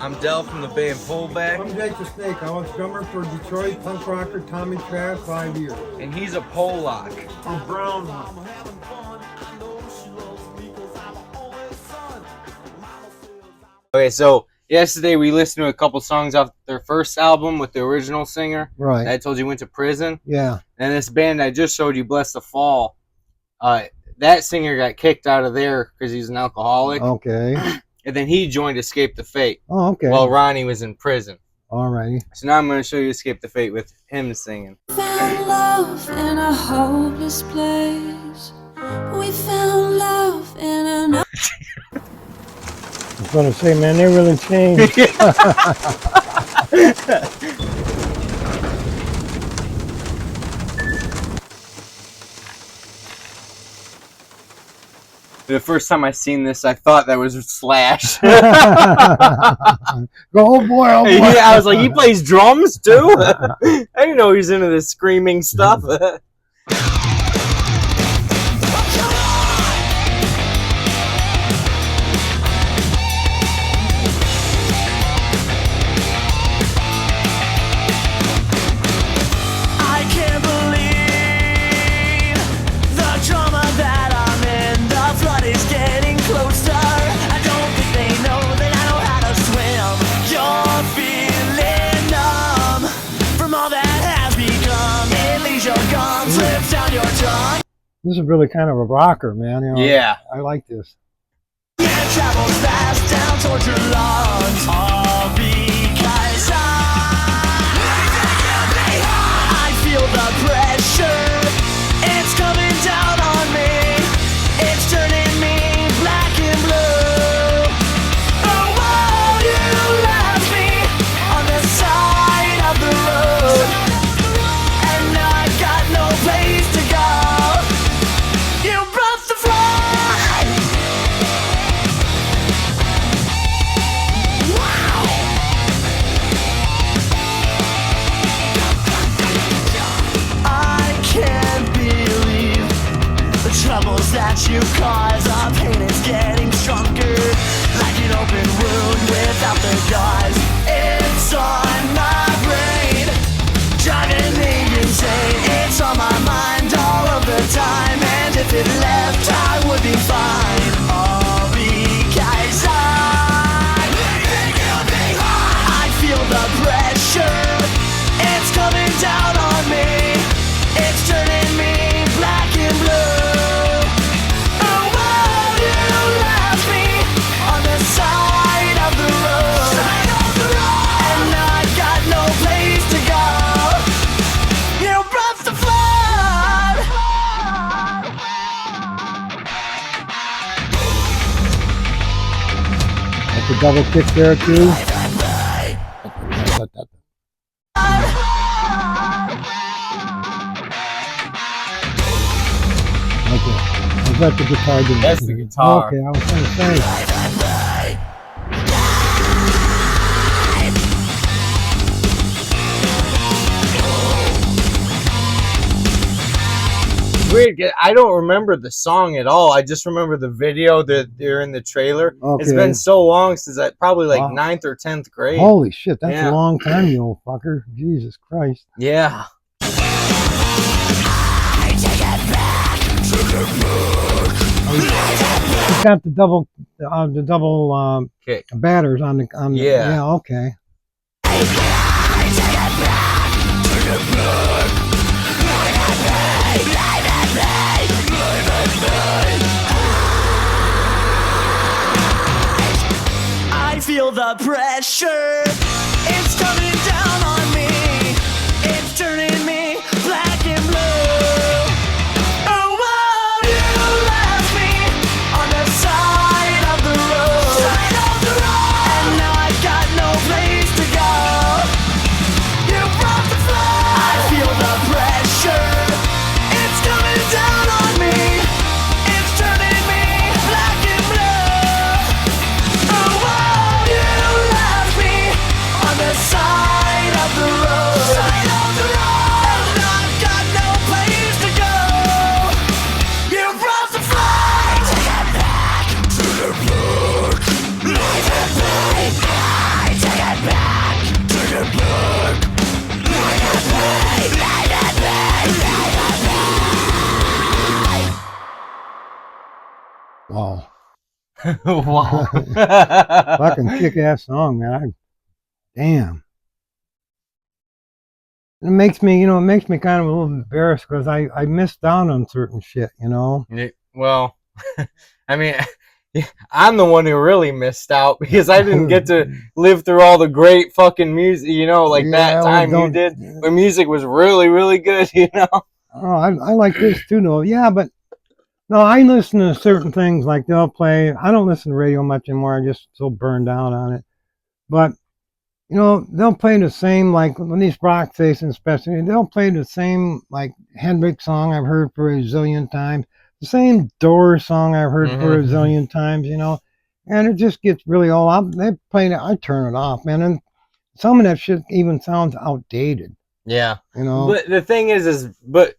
I'm Del from the band Pullback. I'm Jake the Snake. I was drummer for Detroit punk rocker Tommy Trash 5 years. And he's a Pollock. I'm Brown. Okay, so yesterday we listened to a couple songs off their first album with the original singer. Right. I told you went to prison. Yeah. And this band I just showed you, Bless the Fall, that singer got kicked out of there because he's an alcoholic. Okay. And then he joined Escape the Fate. Oh, okay. While Ronnie was in prison. Alrighty. So now I'm going to show you Escape the Fate with him singing. Found love in a hopeless place. We found love in an... I was going to say, man, they really changed. The first time I seen this, I thought that was Slash. Oh boy, oh boy. Yeah, I was like, he plays drums too? I didn't know he was into this screaming stuff. This is really kind of a rocker, man. You know, yeah. I like this. It travels fast down towards your lungs. All because I feel the pressure. It's coming down on me. It's turning me black and blue. Oh, won't you left me on the side of the road? And I've got no place to go. You brought the flood. Wow. I can't believe the troubles that you cause. Our pain is getting stronger, like an open wound without the gauze. It's on my brain, driving me insane. It's on my mind all of the time, and if it left, I would be fine. All because I feel the pressure. It's coming down on me. It's turning me black and blue. Oh, won't you left me on the side of the road? And I've got no place to go. You brought the flood. That's a double kick there, too. Okay. Is that the guitar? That's the guitar. Okay, I was going to say. Weird. I don't remember the song at all. I just remember the video that they're in the trailer. Okay. It's been so long since probably like Wow. 9th or 10th grade. Holy shit, that's Yeah. a long time, you old fucker. Jesus Christ. Yeah. It's got the double Kick. batters on the Yeah. yeah, okay. I feel the pressure. It's coming down on me. It's turning me black and blue. Oh, won't you left me on the side of the road? And now I've got no place to go. You brought the flood. I feel the pressure. It's coming down on me. It's turning me black and blue. Oh, won't you left me on the side of the road? And Wow. Fucking kick-ass song, man. Damn. It makes me, it makes me kind of a little embarrassed because I missed out on certain shit, Well, I mean, I'm the one who really missed out because I didn't get to live through all the great fucking music, like that time you did when music was really, really good, Oh, I like this too, though. Yeah, but no, I listen to certain things like they'll play. I don't listen to radio much anymore. I'm just so burned out on it. But they'll play the same, like when these rock stations, especially, they'll play the same like Hendrix song I've heard for a zillion times, the same Doors song I've heard for a zillion times, and it just gets really all out. They play it, I turn it off, man, and some of that shit even sounds outdated. Yeah. But the thing but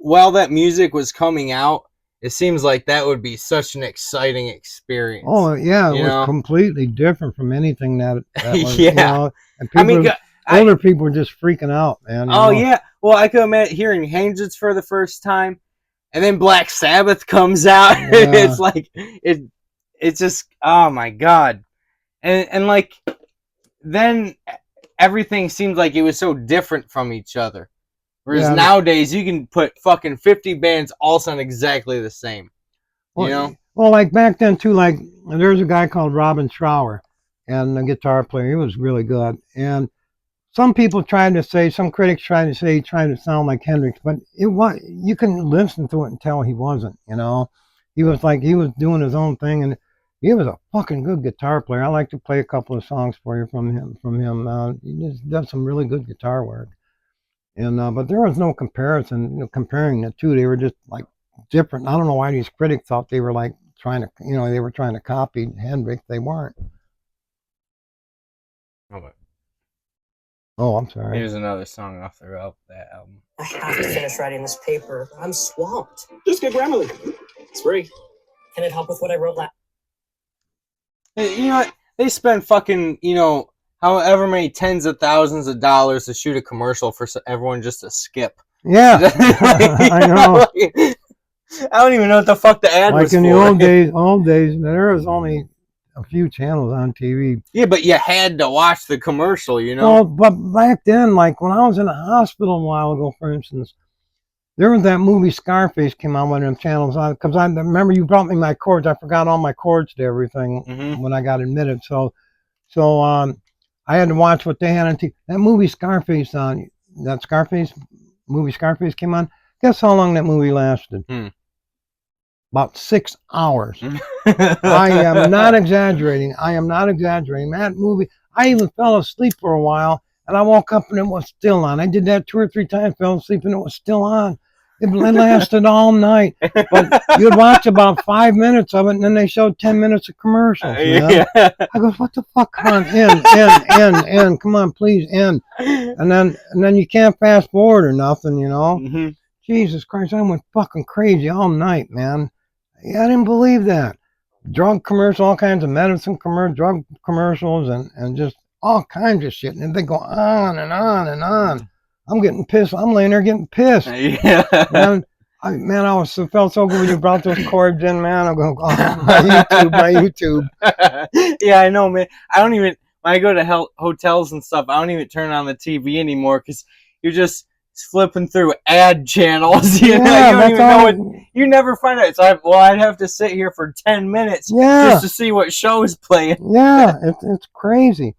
while that music was coming out, it seems like that would be such an exciting experience. Oh yeah, it was completely different from anything that was, yeah. And people, older people were just freaking out, man. Oh yeah. Well, I could imagine hearing Hendrix for the first time, and then Black Sabbath comes out. Yeah. It's like it's just, oh my god, and like then everything seemed like it was so different from each other. Whereas nowadays, you can put fucking 50 bands all sound exactly the same. Well, like back then, too, like, there's a guy called Robin Trower, and a guitar player. He was really good. And some people tried to say, some critics tried to say he tried to sound like Hendrix, but you can listen to it and tell he wasn't, He was doing his own thing, and he was a fucking good guitar player. I like to play a couple of songs for you from him. He just does some really good guitar work. And but there was no comparison, comparing the two. They were just like different. I don't know why these critics thought they were like trying to, they were trying to copy Hendrix. They weren't. Oh, I'm sorry. Here's another song off that album. I have to finish writing this paper. I'm swamped. Just get Grammarly. It's free. Can it help with what I wrote last? You know what? They spend fucking, however many tens of thousands of dollars to shoot a commercial for everyone just to skip. Yeah, I know. I don't even know what the fuck the ad was for. Like in the old days, there was only a few channels on TV. Yeah, but you had to watch the commercial, Well, but back then, like when I was in the hospital a while ago, for instance, there was that movie Scarface came on one of them channels. Because I remember you brought me my cords. I forgot all my cords to everything when I got admitted. So I had to watch what they had on TV. That movie Scarface movie Scarface came on. Guess how long that movie lasted? About 6 hours. I am not exaggerating. That movie, I even fell asleep for a while, and I woke up and it was still on. I did that 2 or 3 times, fell asleep, and it was still on. It lasted all night. But you'd watch about 5 minutes of it, and then they showed 10 minutes of commercials. Yeah. I go, what the fuck? Come on, end. Come on, please, end. And then you can't fast forward or nothing, Jesus Christ, I went fucking crazy all night, man. I didn't believe that. Drug commercials, all kinds of medicine drug commercials, and just all kinds of shit. And they go on and on and on. I'm getting pissed. I'm laying there getting pissed. Yeah. I felt so good when you brought those cords in, man. I'm going, oh, my YouTube. Yeah, I know, man. I don't even, when I go to hotels and stuff, I don't even turn on the TV anymore because you're just flipping through ad channels. You don't even know what. You never find out. So I'd have to sit here for 10 minutes just to see what show is playing. Yeah, it's crazy.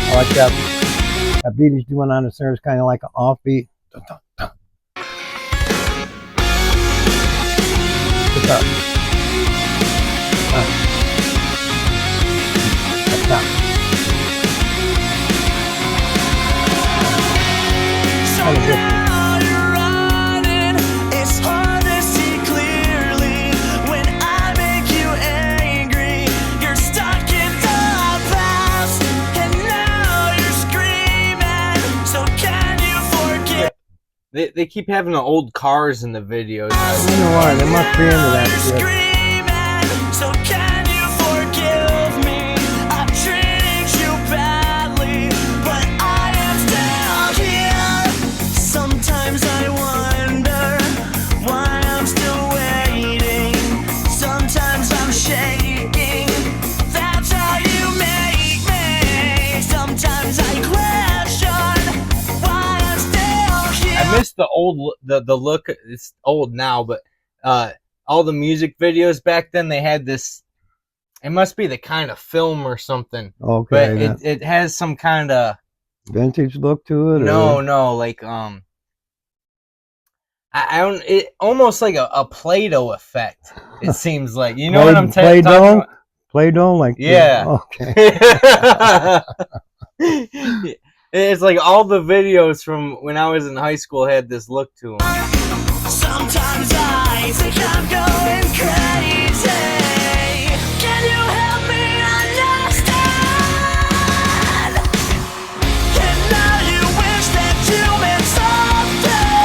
I like that beat he's doing on the snare is kind of like an offbeat. It's hard to see clearly when I make you angry. You're stuck in the past, and now you're screaming. So can you forget? They keep having the old cars in the videos. I don't know why. They must be into that shit. So can you forgive me? just the old the look. It's old now, but all the music videos back then, they had this. It must be the kind of film or something. Okay. But it has some kind of vintage look to it. No, like I don't. It almost like a Play-Doh effect. It seems like, you know what I'm talking about? Play-Doh, like yeah. Okay. It's like all the videos from when I was in high school had this look to them. Sometimes I think I'm going crazy. Can you help me understand? And now you wish that you meant something.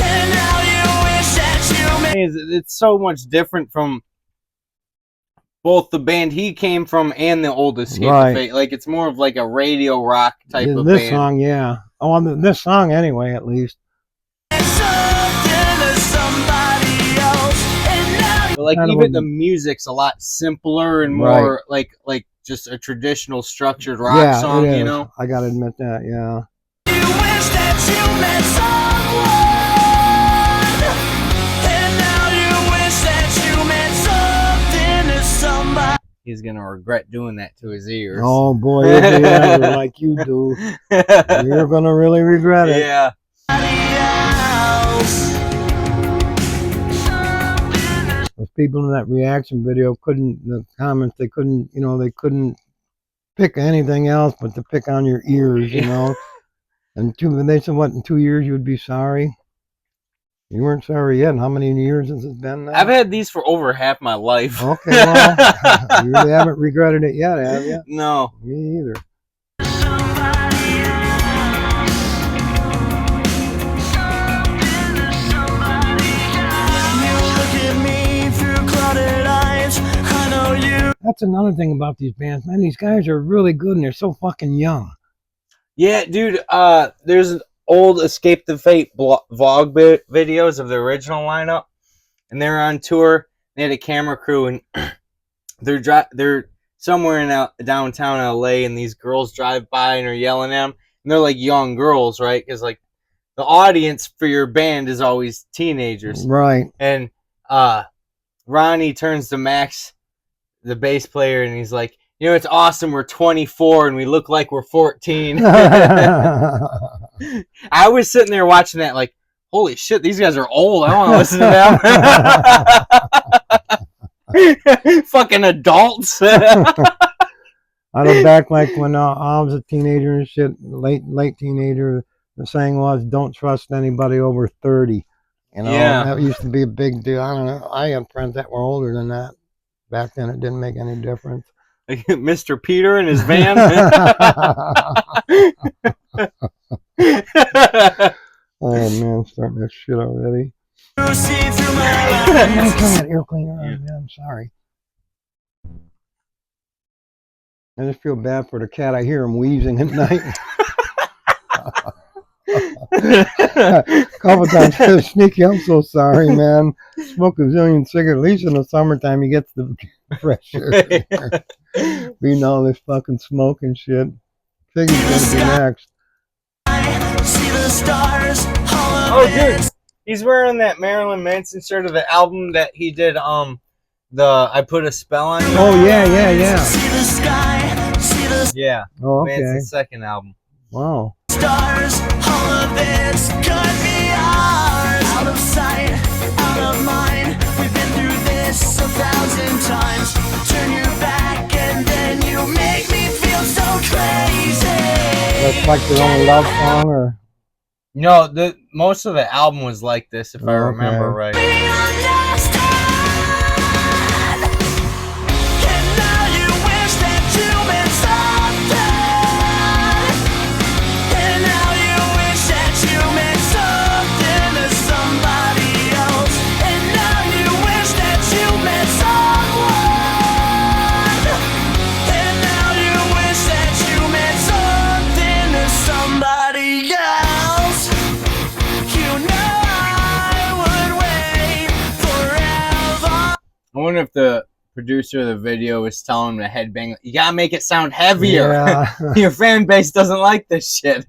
And now you wish that you meant. It's so much different from both the band he came from and the old Escape the Fate. Like, it's more of like a radio rock type of this band. Song, yeah. Oh, this song anyway, at least. But like, even the music's a lot simpler and more like just a traditional structured rock song, you know? I gotta admit that, yeah. You wish that you met someone, and now you wish that you meant something to somebody. He's gonna regret doing that to his ears. Oh boy, if you ever like you do, you're gonna really regret it. Yeah. Those people in that reaction video the comments, they couldn't pick anything else but to pick on your ears, you know. And they said, what, in 2 years you would be sorry? You weren't sorry yet. And how many years has it been now? I've had these for over half my life. Okay, well, you really haven't regretted it yet, have you? No. Me either. That's another thing about these bands, man. These guys are really good and they're so fucking young. Yeah, dude. There's old Escape the Fate vlog videos of the original lineup, and they're on tour. They had a camera crew, and they're somewhere in downtown LA, and these girls drive by and are yelling at them, and they're like young girls, right? Because like the audience for your band is always teenagers, right? And Ronnie turns to Max, the bass player, and he's like, you know, it's awesome. We're 24 and we look like we're 14. I was sitting there watching that like, holy shit, these guys are old. I want to listen to them. Fucking adults. I look back like when I was a teenager and shit, late teenager, the saying was, don't trust anybody over 30. You know, that used to be a big deal. I don't know. I had friends that were older than that. Back then, it didn't make any difference. Mr. Peter in his van. Oh man, starting that shit already. I'm gonna turn that air cleaner on. Yeah, I'm sorry. I just feel bad for the cat. I hear him wheezing at night. A couple times I said, Sneaky, I'm so sorry, man. Smoke a zillion cigarettes. At least in the summertime, he gets the fresh air. Being all this fucking smoke and shit. Figure's gonna be next. See the stars, oh, dude, he's wearing that Marilyn Manson shirt of the album that he did. The I Put a Spell on You. Oh yeah. See the sky, see the yeah. Oh, okay. Manson's second album. Wow. Stars, all of this could be ours. Out of sight, out of mind. We've been through this 1,000 times. Turn your back and then you make me feel so crazy. That's like their own love song, or no? Most of the album was like this, if I remember right. I wonder if the producer of the video was telling him to headbang. You gotta make it sound heavier. Yeah. Your fan base doesn't like this shit.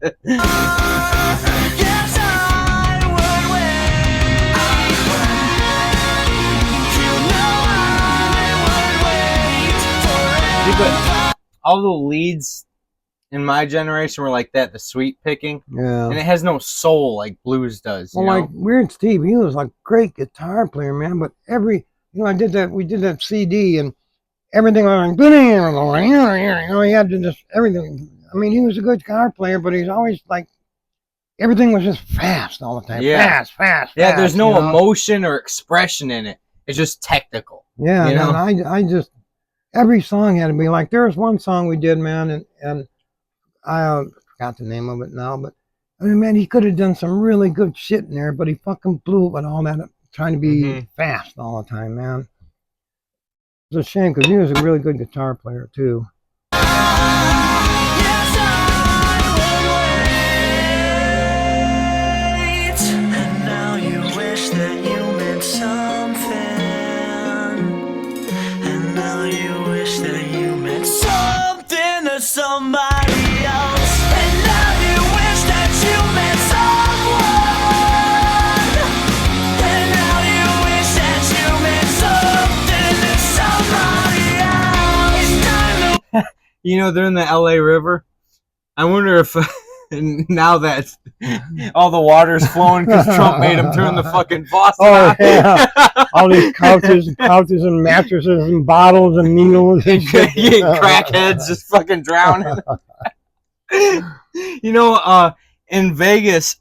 all the leads in my generation were like that, the sweet picking, Yeah. and it has no soul like blues does. You Well, know? like Weird Steve, he was like great guitar player, man. But we did that CD and everything was like, he had to just everything. I mean, he was a good guitar player, but he's always like, everything was just fast all the time. Yeah. Fast. Yeah, there's no you know? emotion or expression in it. It's just technical. Yeah, you know? man, I just, every song had to be like, there was one song we did, man, and I forgot the name of it now, but I mean, man, he could have done some really good shit in there, but he fucking blew it with all that trying to be fast all the time, man. It's a shame because he was a really good guitar player too. Yes, I would wait. And now you wish that you meant something. And now you wish that you meant something to somebody else. And now you wish that you meant someone. And now you wish that you meant something to somebody else. It's time to You know, they're in the LA River. I wonder if now that all the water's flowing because Trump made him turn the fucking faucet Oh on. yeah, all these couches and mattresses and bottles and needles and shit. Crackheads just fucking drowning. You know, in Vegas,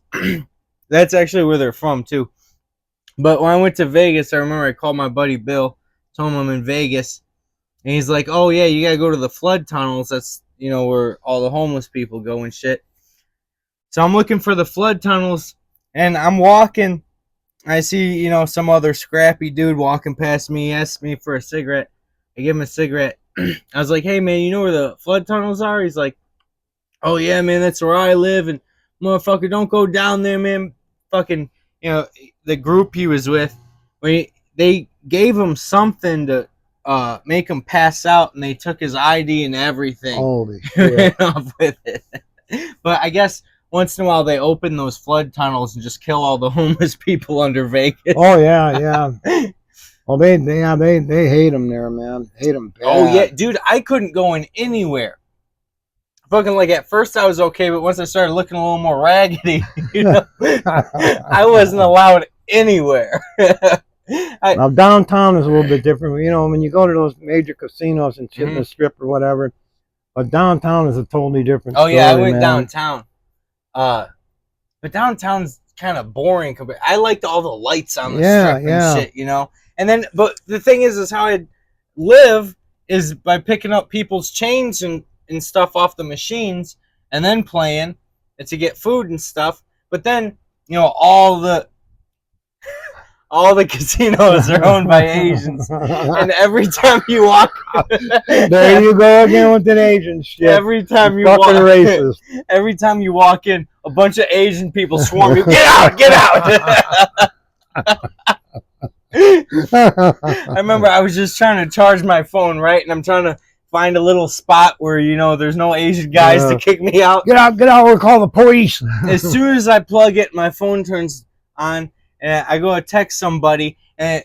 that's actually where they're from too. But when I went to Vegas, I remember I called my buddy Bill, told him I'm in Vegas, and he's like, "Oh yeah, you gotta go to the flood tunnels. That's, you know, where all the homeless people go and shit." So I'm looking for the flood tunnels, and I'm walking. I see, you know, some other scrappy dude walking past me. He asks me for a cigarette. I give him a cigarette. I was like, "Hey man, you know where the flood tunnels are?" He's like, "Oh yeah, man, that's where I live." And motherfucker, don't go down there, man. Fucking, you know, the group he was with, they gave him something to make him pass out, and they took his ID and everything. Holy Ran shit! off with it. But I guess once in a while they open those flood tunnels and just kill all the homeless people under Vegas. Oh yeah. Well, they hate him there, man. Hate him bad. Oh yeah, dude, I couldn't go in anywhere. Fucking, like, at first I was okay, but once I started looking a little more raggedy, you know, I wasn't allowed anywhere. Now downtown is a little bit different. You know, when you go to those major casinos and shit in the strip or whatever, but downtown is a totally different story, yeah, I went man. downtown. But downtown's kind of boring. I liked all the lights on the strip and shit, you know. And then, but the thing is how I live is by picking up people's chains and stuff off the machines and then playing and to get food and stuff. But then, you know, all the casinos are owned by Asians, and every time you walk, there you go again with that Asian shit. Every time you fucking walk, racist. Every time you walk in, a bunch of Asian people swarm you. Get out! Get out! I remember I was just trying to charge my phone, right, and I'm trying to find a little spot where, you know, there's no Asian guys to kick me out. Get out! We'll call the police. As soon as I plug it, my phone turns on, and I go to text somebody, and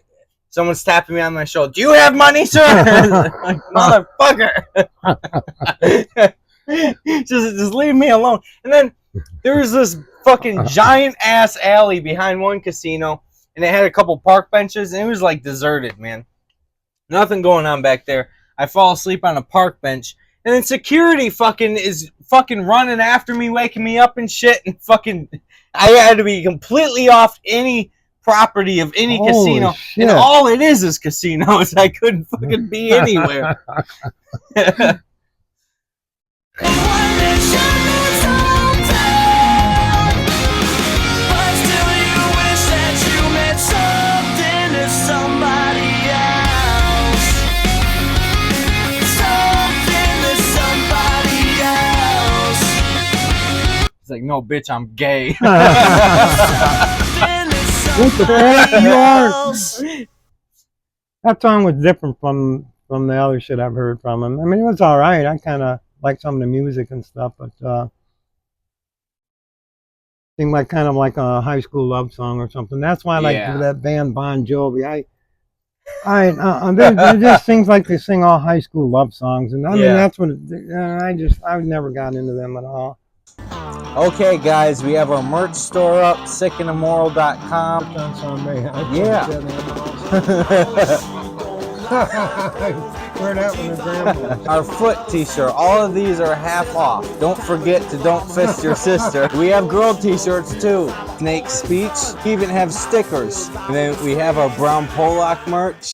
someone's tapping me on my shoulder. Do you have money, sir? Like, motherfucker! just leave me alone. And then there was this fucking giant ass alley behind one casino, and it had a couple park benches, and it was like deserted, man. Nothing going on back there. I fall asleep on a park bench, and then security is running after me, waking me up and shit, and fucking, I had to be completely off any property of any casino, shit. and all it is casinos. I couldn't fucking be anywhere. It's like, no, bitch, I'm gay. What the fuck? You are. That song was different from the other shit I've heard from him. I mean, it was all right. I kind of like some of the music and stuff, but seemed like kind of like a high school love song or something. That's why I like that band Bon Jovi. They're just things like they sing all high school love songs, and I mean Yeah. that's what I've never gotten into them at all. Okay, guys, we have our merch store up, sickandimmoral.com. On Sunday, Yeah. Wear that when they're grandma. Our foot t-shirt, all of these are half off. Don't forget to don't fist your sister. We have girl t-shirts too. Snake speech. We even have stickers. And then we have our brown Pollock merch.